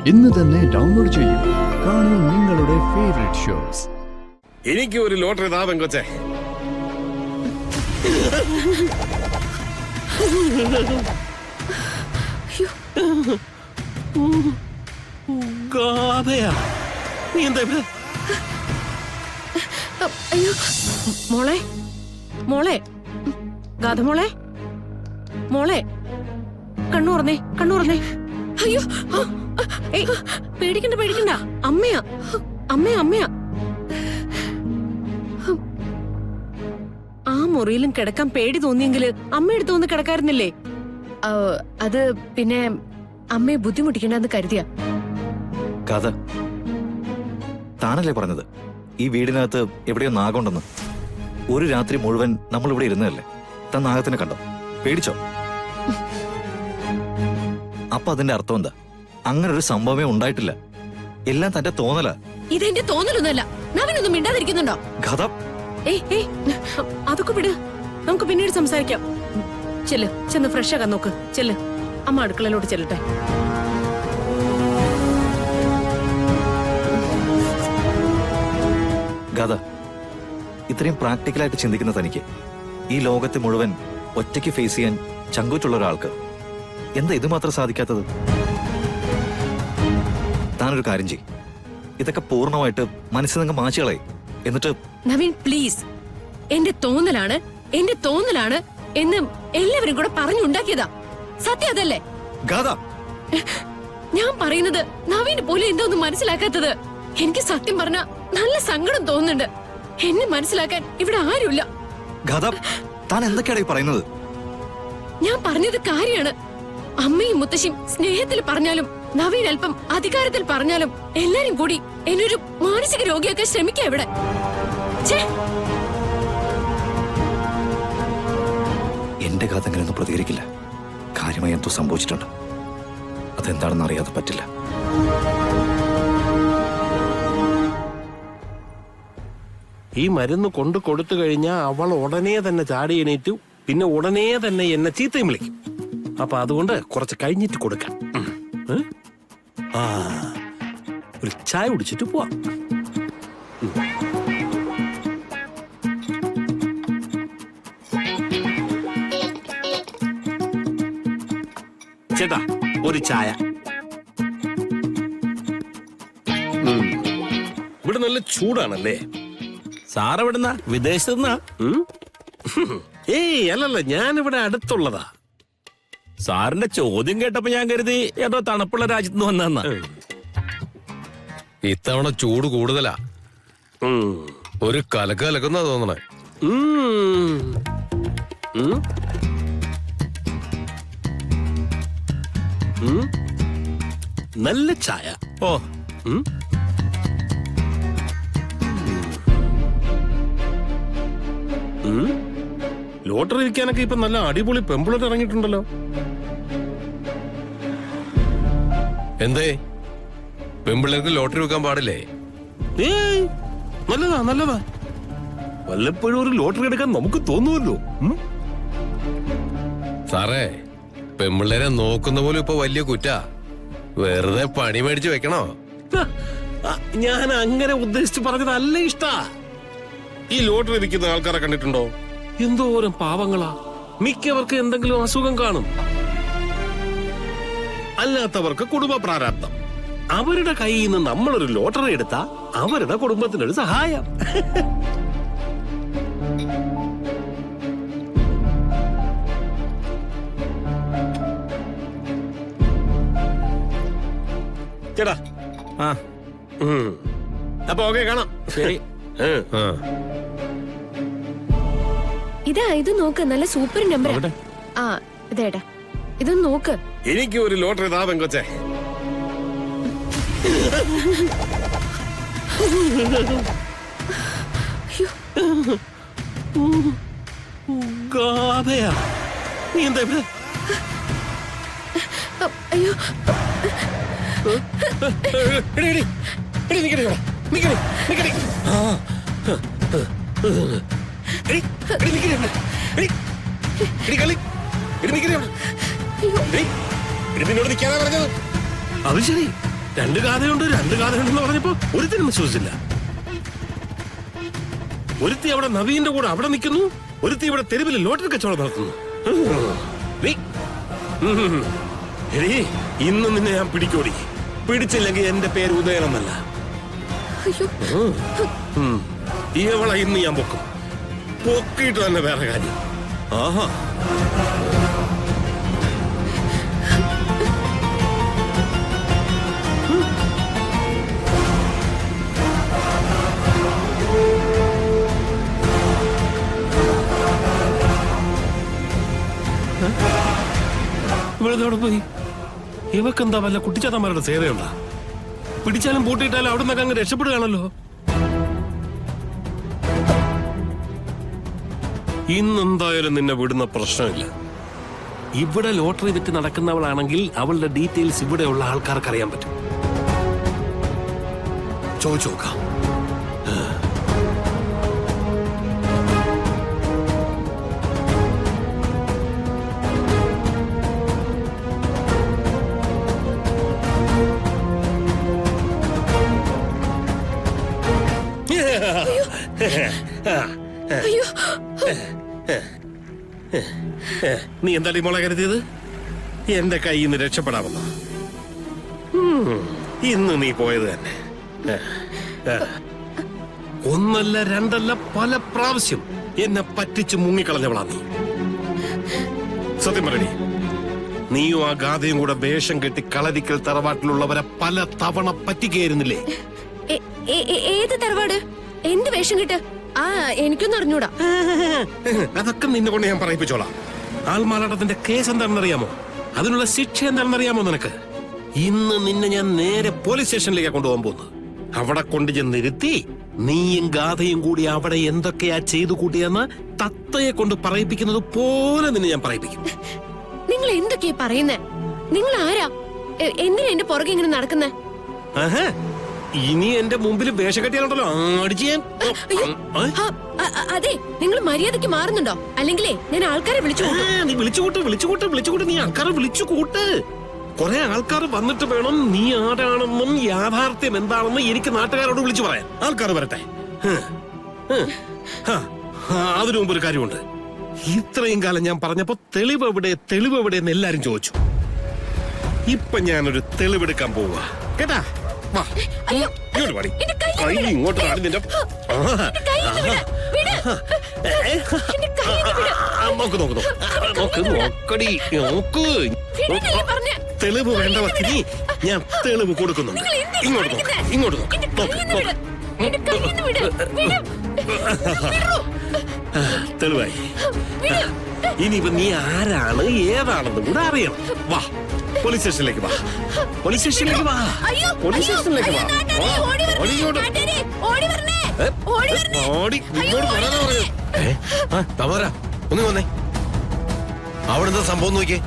ഇന്ന് തന്നെ ഡൗൺലോഡ് ചെയ്യൂ. കാണൂ നിങ്ങളുടെ ഫേവറേറ്റ് ഷോസ്. എനിക്ക് ഒരു ലോട്ടറി താ പെങ്കൊച്ചേ. അയ്യോ മോളെ മോളെ ഗാഥ മോളെ മോളെ കണ്ണു തുറന്നേ. അയ്യോ പേടിക്കണ്ട പേടിക്കണ്ട, അമ്മയാ അമ്മയാ അമ്മയാ. ആ മുറിയിലും കിടക്കാൻ പേടി തോന്നിയെങ്കില് അമ്മയെടുത്ത് വന്ന് കിടക്കായിരുന്നില്ലേ? അത് പിന്നെ അമ്മയെ ബുദ്ധിമുട്ടിക്കണ്ടെന്ന് കരുതിയ. കഥ താനല്ലേ പറഞ്ഞത് ഈ വീടിനകത്ത് എവിടെയോ നാഗമുണ്ടെന്ന്? ഒരു രാത്രി മുഴുവൻ നമ്മൾ ഇവിടെ ഇരുന്നതല്ലേ? താൻ നാഗത്തിനെ കണ്ടോ? പേടിച്ചോ? അപ്പൊ അതിന്റെ അർത്ഥം എന്താ? അങ്ങനെ ഒരു സംഭവമേ ഉണ്ടായിട്ടില്ല. എല്ലാം തന്റെ തോന്നലാ. ഇതെന്റെ തോന്നലൊന്നുമല്ല. നവനൊന്നും മിണ്ടാതിരിക്കുന്നുണ്ടോ? കഥ അതൊക്കെ വിട്, നമുക്ക് പിന്നീട് സംസാരിക്കാം. ചെന്ന് ഫ്രഷ് ആക്കാൻ നോക്ക്. അമ്മ അടുക്കളയിലോട്ട് ചെല്ലട്ടെ. ഗാഥ, ഇത്രയും പ്രാക്ടിക്കലായിട്ട് ചിന്തിക്കുന്ന തനിക്ക് ഈ ലോകത്തെ മുഴുവൻ ഒറ്റയ്ക്ക് ഫേസ് ചെയ്യാൻ ചങ്കൂറ്റുള്ള ഒരാൾക്ക് എന്താ ഇത് മാത്രം സാധിക്കാത്തത്? താനൊരു കാര്യം ചെയ്യ്, ഇതൊക്കെ പൂർണ്ണമായിട്ട് മനസ്സിൽ നിന്ന് മാച്ചുകളെ. എന്നിട്ട് നവീൻ പ്ലീസ്, എന്റെ തോന്നലാണ് എന്ന് എല്ലാവരും കൂടെ പറഞ്ഞുണ്ടാക്കിയതാ. സത്യം അതല്ലേ? ഗാഥ, ഞാൻ പറയുന്നത് നവീന് പോലും എന്തോന്നും മനസ്സിലാക്കാത്തത്. എനിക്ക് സത്യം പറഞ്ഞ നല്ല സങ്കടം തോന്നുന്നുണ്ട്. എന്നെ മനസ്സിലാക്കാൻ ഇവിടെ ആരുമില്ല. ഗാഥ, താൻ എന്തൊക്കെയാണ് ഈ പറയുന്നത്? ഞാൻ പറഞ്ഞത് കാര്യമാണ്. അമ്മയും മുത്തശ്ശിയും സ്നേഹത്തിൽ പറഞ്ഞാലും നവീൻ അല്പം അധികാരത്തിൽ പറഞ്ഞാലും എല്ലാരും കൂടി എന്നൊരു മാനസിക രോഗിയാക്കാൻ ശ്രമിക്കാം ഇവിടെ. എന്റെ കഥ അങ്ങനെയൊന്നും പ്രതികരിക്കില്ല. കാര്യമായി എന്തോ സംഭവിച്ചിട്ടുണ്ട്. അതെന്താണെന്ന് അറിയാതെ പറ്റില്ല. ഈ മരുന്ന് കൊണ്ട് കൊടുത്തു കഴിഞ്ഞാൽ അവൾ ഉടനെ തന്നെ ചാടി എണീറ്റു, പിന്നെ ഉടനെ തന്നെ എന്നെ ചീത്തയും വിളിക്കും. അപ്പൊ അതുകൊണ്ട് കുറച്ച് കഴിഞ്ഞിട്ട് കൊടുക്കാം. ഒരു ചായ കുടിച്ചിട്ട് പോവാം. ചേട്ടാ ഒരു ചായ. ഇവിടെ നല്ല ചൂടാണല്ലേ? സാറെവിടുന്ന? വിദേശത്തുനിന്നാ? ഏയ് അല്ലല്ല, ഞാനിവിടെ അടുത്തുള്ളതാ. സാറിന്റെ ചോദ്യം കേട്ടപ്പോ ഞാൻ കരുതി ഏതോ തണുപ്പുള്ള രാജ്യത്ത് നിന്ന് വന്നെന്നാ. ഇത്തവണ ചൂട് കൂടുതലാ. ഒരു കലക്കുന്ന തോന്നണേ. നല്ല ചായ. ഓ, ലോട്ടറി വിൽക്കാനൊക്കെ ഇപ്പൊ നല്ല അടിപൊളി പെമ്പിളർ ഇറങ്ങിയിട്ടുണ്ടല്ലോ. എന്തേ, പെമ്പിള്ളേർക്ക് ലോട്ടറി വെക്കാൻ പാടില്ലേ? ഏയ് നല്ലതാ. വല്ലപ്പോഴും ഒരു ലോട്ടറി എടുക്കാൻ നമുക്ക് തോന്നുമല്ലോ. സാറേ, പെമ്പിള്ളേരെ നോക്കുന്ന പോലും ഇപ്പൊ വലിയ കുറ്റാ. വെറുതെ പണി മേടിച്ചു വെക്കണോ? ഞാൻ അങ്ങനെ ഉദ്ദേശിച്ച് പറഞ്ഞതല്ല. ഇഷ്ടാ, ഈ ലോട്ടറി വിൽക്കുന്ന ആൾക്കാരെ കണ്ടിട്ടുണ്ടോ? എന്തോരം പാവങ്ങളാ. മിക്കവർക്ക് എന്തെങ്കിലും അസുഖം കാണും. അല്ലാത്തവർക്ക് കുടുംബ പ്രാരാബ്ദം. അവരുടെ കയ്യിൽ നിന്ന് നമ്മളൊരു ലോട്ടറി എടുത്താ അവരുടെ കുടുംബത്തിനൊരു സഹായം. ചേട്ടാ, അപ്പൊ ഓക്കെ, കാണാം. ശരി. ഇതാ, ഇത് നോക്ക്, നല്ല സൂപ്പർ നമ്പർ. ഇതേടാ, ഇതൊന്ന് നോക്ക്. എനിക്ക് ഒരു ലോട്ടറി താ പെങ്കൊച്ചേ. നീ എന്താ? അയ്യോ, നിന്നോട് നിൽക്കാനാ പറഞ്ഞത്. അത് ശരി, രണ്ട് ഗാഥയുണ്ടെന്ന് പറഞ്ഞപ്പോ ഒരുത്തിനും വിശ്വസിച്ചില്ല. ഒരുത്തി അവിടെ നവീന്റെ കൂടെ അവിടെ നിൽക്കുന്നു, ഒരുത്തി ഇവിടെ തെരുവിൽ ലോട്ടറി കച്ചവടം നടത്തുന്നു. നീ, എടീ, ഇന്ന് നിന്നെ ഞാൻ പിടിക്കോടി. പിടിച്ചില്ലെങ്കിൽ എന്റെ പേര് ഉദയനെന്നല്ല. അയ്യോ, ഇവളെ ഇന്ന് ഞാൻ പൊക്കും. പൊക്കിയിട്ട് തന്നെ വേറെ കാര്യം. ആഹാ, ഇവളെന്തോടെ പോയി? ഇവക്കെന്താ വല്ല കുട്ടിച്ചാത്തന്മാരുടെ സേവയുണ്ടാ? പിടിച്ചാലും പൂട്ടിയിട്ടാലും അവിടെ നിന്നൊക്കെ അങ്ങ് രക്ഷപ്പെടുകയാണല്ലോ. ഇന്നെന്തായാലും നിന്നെ വിടുന്ന പ്രശ്നമില്ല. ഇവിടെ ലോട്ടറി വിറ്റ് നടക്കുന്നവളാണെങ്കിൽ അവളുടെ ഡീറ്റെയിൽസ് ഇവിടെയുള്ള ആൾക്കാർക്ക് അറിയാൻ പറ്റും. ചോദിച്ചു നോക്കാം. അയ്യോ, നീ എന്താ മോളെ കരുതിയത്? എന്റെ കയ്യിൽ നിന്ന് രക്ഷപ്പെടാമെന്നോ? ഇന്ന് നീ പോയത് തന്നെ. ഒന്നല്ല രണ്ടല്ല പല പ്രാവശ്യം എന്നെ പറ്റിച്ച് മുങ്ങിക്കളഞ്ഞവളാ നീ. സത്യം പറയണി, നീയും ആ ഗാഥയും കൂടെ വേഷം കെട്ടി കളരിക്കൽ തറവാട്ടിലുള്ളവരെ പല തവണ പറ്റിക്കായിരുന്നില്ലേ? ഏത് തറവാട്? എന്ത് വേഷം കിട്ട്? ആ, എനിക്കൊന്നും അറിഞ്ഞൂടാ. അതൊക്കെ നിന്നെ കൊണ്ട് ഞാൻ പറയിപ്പിച്ചോളാം. ആൾമാറാട്ടത്തിന്റെ കേസ് എന്താണെന്ന് അറിയാമോ? അതിനുള്ള ശിക്ഷ എന്താണെന്ന് അറിയാമോ നിനക്ക്? ഇന്ന് നിന്നെ ഞാൻ നേരെ പോലീസ് സ്റ്റേഷനിലേക്ക് കൊണ്ടുപോകാൻ പോകുന്നു. അവിടെ കൊണ്ട് ചെന്നിരുത്തി നീയും ഗാഥയും കൂടി അവിടെ എന്തൊക്കെയാ ചെയ്തു കൂട്ടിയെന്ന് തത്തയെ കൊണ്ട് പറയിപ്പിക്കുന്നത് പോലെ നിന്നെ ഞാൻ പറയിപ്പിക്കും. നിങ്ങൾ എന്തൊക്കെയാ പറയുന്നേ? നിങ്ങൾ ആരാ? എന്തിനാ എന്റെ പുറകെ ഇങ്ങനെ നടക്കുന്നേ? ഇനി എന്റെ മുമ്പിൽ വേഷം കെട്ടിയാലുണ്ടല്ലോ അടിച്ച് ഞാൻ. അതെ, നിങ്ങൾ മര്യാദയ്ക്ക് മാറുന്നുണ്ടോ? അല്ലെങ്കിലേ ഞാൻ ആൾക്കാരെ വിളിച്ചു. നീ വിളിച്ചുകൂട്ട്. നീ ആൾക്കാരെ വിളിച്ചുകൂട്ട്. കുറെ ആൾക്കാർ വന്നിട്ട് വേണം നീ ആരാണെന്നും യാഥാർത്ഥ്യം എന്താണെന്നും എനിക്ക് നാട്ടുകാരോട് വിളിച്ചു പറയാൻ. ആൾക്കാർ വരട്ടെ. അതിനു മുമ്പ് ഒരു കാര്യമുണ്ട്. ഇത്രയും കാലം ഞാൻ പറഞ്ഞപ്പോ തെളിവെവിടെ എന്ന് എല്ലാരും ചോദിച്ചു. ഇപ്പൊ ഞാനൊരു തെളിവെടുക്കാൻ പോവുക. കേട്ടാ? വാ, ഇങ്ങോട്ട് പാടി. കൈ ഇങ്ങോട്ട് പാടി. നിന്റെ നോക്കടി. തെളിവ് വേണ്ടവർക്ക് ഞാൻ തെളിവ് കൊടുക്കുന്നുണ്ട്. ഇങ്ങോട്ട് നോക്ക്. തെളിവായി. ഇനിയിപ്പോ നീ ആരാണ് ഏതാണെന്ന് കൂടെ അറിയണം. വാ, പോലീസ് സ്റ്റേഷനിലേക്ക് വാ. പോലീസ് സ്റ്റേഷനിലേക്ക് വാ. തമാര ഒന്ന് വന്നേ. അവിടെ എന്താ സംഭവം നോക്കിയേ?